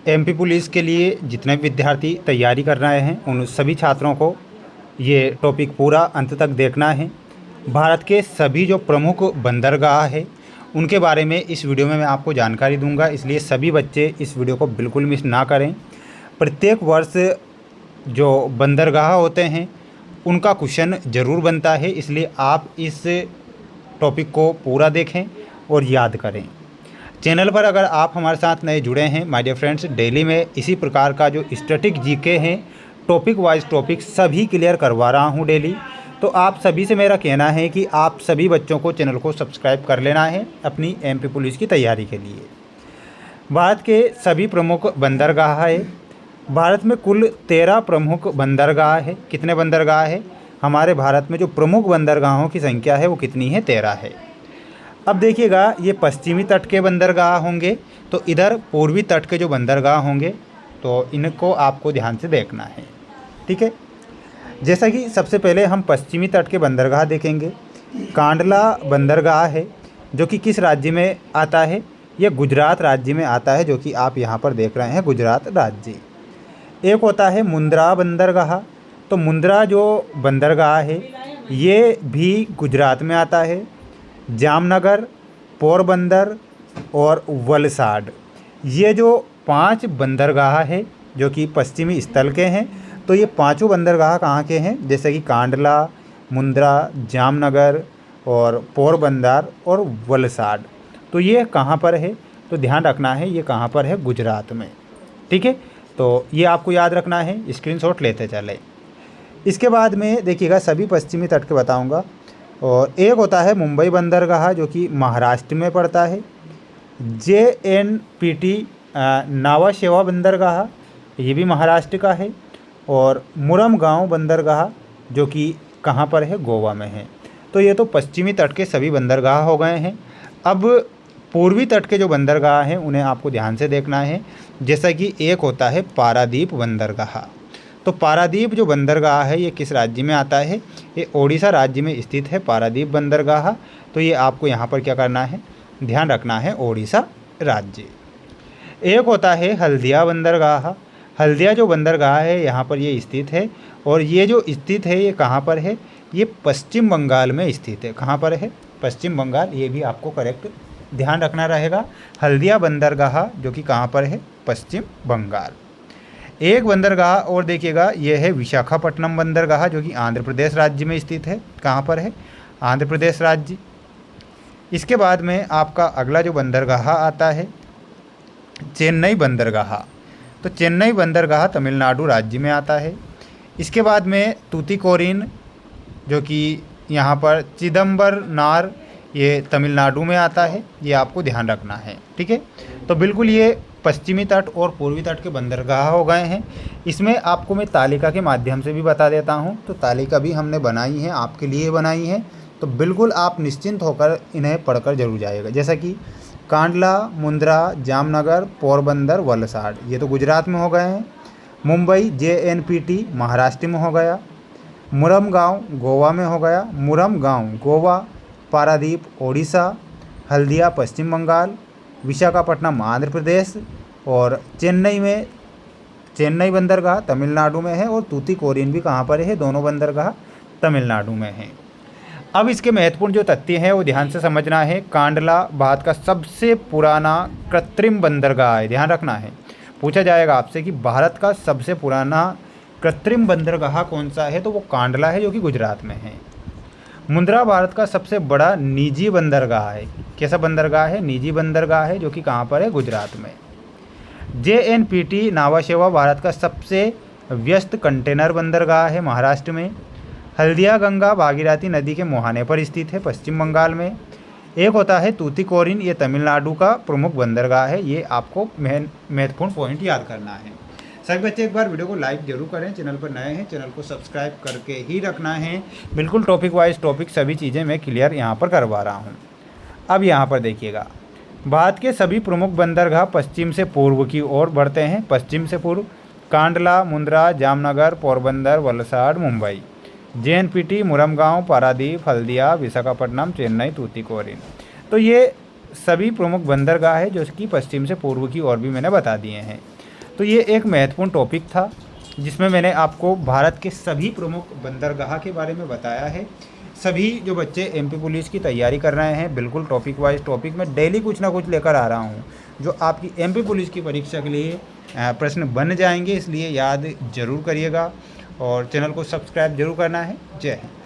MP police के लिए जितने भी विद्यार्थी तैयारी कर रहे हैं उन सभी छात्रों को ये टॉपिक पूरा अंत तक देखना है। भारत के सभी जो प्रमुख बंदरगाह है उनके बारे में इस वीडियो में मैं आपको जानकारी दूंगा, इसलिए सभी बच्चे इस वीडियो को बिल्कुल मिस ना करें। प्रत्येक वर्ष जो बंदरगाह होते हैं उनका क्वेश्चन ज़रूर बनता है, इसलिए आप इस टॉपिक को पूरा देखें और याद करें। चैनल पर अगर आप हमारे साथ नए जुड़े हैं माय डियर फ्रेंड्स, डेली में इसी प्रकार का जो स्टैटिक जीके हैं टॉपिक वाइज टॉपिक सभी क्लियर करवा रहा हूं डेली। तो आप सभी से मेरा कहना है कि आप सभी बच्चों को चैनल को सब्सक्राइब कर लेना है अपनी एमपी पुलिस की तैयारी के लिए। भारत के सभी प्रमुख बंदरगाह है। भारत में कुल 13 प्रमुख बंदरगाह है। कितने बंदरगाह है? हमारे भारत में जो प्रमुख बंदरगाहों की संख्या है वो कितनी है? 13 है। अब देखिएगा, ये पश्चिमी तट के बंदरगाह होंगे, तो इधर पूर्वी तट के जो बंदरगाह होंगे तो इनको आपको ध्यान से देखना है, ठीक है। जैसा कि सबसे पहले हम पश्चिमी तट के बंदरगाह देखेंगे। कांडला बंदरगाह है जो कि किस राज्य में आता है? ये गुजरात राज्य में आता है, जो कि आप यहाँ पर देख रहे हैं गुजरात राज्य। एक होता है मुंद्रा बंदरगाह। तो मुंद्रा जो बंदरगाह है ये भी गुजरात में आता है। जामनगर, पोरबंदर और वलसाड, ये जो 5 बंदरगाह है जो कि पश्चिमी स्थल के हैं, तो ये पांचों बंदरगाह कहाँ के हैं? जैसे कि कांडला, मुंद्रा, जामनगर और पोरबंदर और वलसाड, तो ये कहाँ पर है? तो ध्यान रखना है ये कहाँ पर है? गुजरात में, ठीक है। तो ये आपको याद रखना है, स्क्रीनशॉट लेते चले। इसके बाद में देखिएगा सभी पश्चिमी तट के बताऊँगा। और एक होता है मुंबई बंदरगाह जो कि महाराष्ट्र में पड़ता है। JNPT नावा शेवा बंदरगाह, ये भी महाराष्ट्र का है। और मुरमगांव बंदरगाह जो कि कहाँ पर है? गोवा में है। तो ये तो पश्चिमी तट के सभी बंदरगाह हो गए हैं। अब पूर्वी तट के जो बंदरगाह हैं उन्हें आपको ध्यान से देखना है। जैसा कि एक होता है पारादीप बंदरगाह। तो पारादीप जो बंदरगाह है ये किस राज्य में आता है? ये ओडिशा राज्य में स्थित है पारादीप बंदरगाह। तो ये आपको यहाँ पर क्या करना है? ध्यान रखना है, ओडिशा राज्य। एक होता है हल्दिया बंदरगाह। हल्दिया जो बंदरगाह है यहाँ पर ये स्थित है, और ये जो स्थित है ये कहाँ पर है? ये पश्चिम बंगाल में स्थित है। कहाँ पर है? पश्चिम बंगाल। ये भी आपको करेक्ट ध्यान रखना रहेगा। हल्दिया बंदरगाह जो कि कहाँ पर है? पश्चिम बंगाल। एक बंदरगाह और देखिएगा, यह है विशाखापट्टनम बंदरगाह जो कि आंध्र प्रदेश राज्य में स्थित है। कहाँ पर है? आंध्र प्रदेश राज्य। इसके बाद में आपका अगला जो बंदरगाह आता है चेन्नई बंदरगाह। तो चेन्नई बंदरगाह तमिलनाडु राज्य में आता है। इसके बाद में तूतीकोरिन जो कि यहाँ पर चिदम्बरनार, ये तमिलनाडु में आता है। ये आपको ध्यान रखना है, ठीक है। तो बिल्कुल ये पश्चिमी तट और पूर्वी तट के बंदरगाह हो गए हैं। इसमें आपको मैं तालिका के माध्यम से भी बता देता हूं। तो तालिका भी हमने बनाई है, आपके लिए बनाई है, तो बिल्कुल आप निश्चिंत होकर इन्हें पढ़कर जरूर जाइएगा। जैसा कि कांडला, मुंद्रा, जामनगर, पोरबंदर, वलसाड, ये तो गुजरात में हो गए हैं। मुंबई JNPT महाराष्ट्र में हो गया। मुरमगांव गोवा में हो गया। मुरमगांव गोवा। पारादीप ओडिशा। हल्दिया पश्चिम बंगाल। विशाखापट्टनम आंध्र प्रदेश। और चेन्नई बंदरगाह तमिलनाडु में है। और तूतीकोरिन भी कहाँ पर है? दोनों बंदरगाह तमिलनाडु में हैं। अब इसके महत्वपूर्ण जो तथ्य हैं वो ध्यान से समझना है। कांडला भारत का सबसे पुराना कृत्रिम बंदरगाह है। ध्यान रखना है, पूछा जाएगा आपसे कि भारत का सबसे पुराना कृत्रिम बंदरगाह कौन सा है? तो वो कांडला है जो कि गुजरात में है। मुंद्रा भारत का सबसे बड़ा निजी बंदरगाह है। कैसा बंदरगाह है? निजी बंदरगाह है जो कि कहाँ पर है? गुजरात में। JNPT नावा शेवा भारत का सबसे व्यस्त कंटेनर बंदरगाह है, महाराष्ट्र में। हल्दिया गंगा भागीरथी नदी के मुहाने पर स्थित है, पश्चिम बंगाल में। एक होता है तूतीकोरिन, ये तमिलनाडु का प्रमुख बंदरगाह है। ये आपको महत्वपूर्ण पॉइंट याद करना है। सभी बच्चे एक बार वीडियो को लाइक जरूर करें। चैनल पर नए हैं चैनल को सब्सक्राइब करके ही रखना है। बिल्कुल टॉपिक वाइज टॉपिक सभी चीज़ें मैं क्लियर यहाँ पर करवा रहा हूँ। अब यहाँ पर देखिएगा, भारत के सभी प्रमुख बंदरगाह पश्चिम से पूर्व की ओर बढ़ते हैं। पश्चिम से पूर्व कांडला, मुंद्रा, जामनगर, पोरबंदर, वलसाड, मुंबई। JNPT मुरमगांव, पारादीप, हल्दिया, विशाखापट्टनम, चेन्नई, तूतीकोरिन। तो ये सभी प्रमुख बंदरगाह है जो कि पश्चिम से पूर्व की ओर भी मैंने बता दिए हैं। तो ये एक महत्वपूर्ण टॉपिक था जिसमें मैंने आपको भारत के सभी प्रमुख बंदरगाह के बारे में बताया है। सभी जो बच्चे एमपी पुलिस की तैयारी कर रहे हैं, बिल्कुल टॉपिक वाइज टॉपिक में डेली कुछ ना कुछ लेकर आ रहा हूँ जो आपकी एमपी पुलिस की परीक्षा के लिए प्रश्न बन जाएंगे, इसलिए याद ज़रूर करिएगा और चैनल को सब्सक्राइब जरूर करना है। जय हिंद।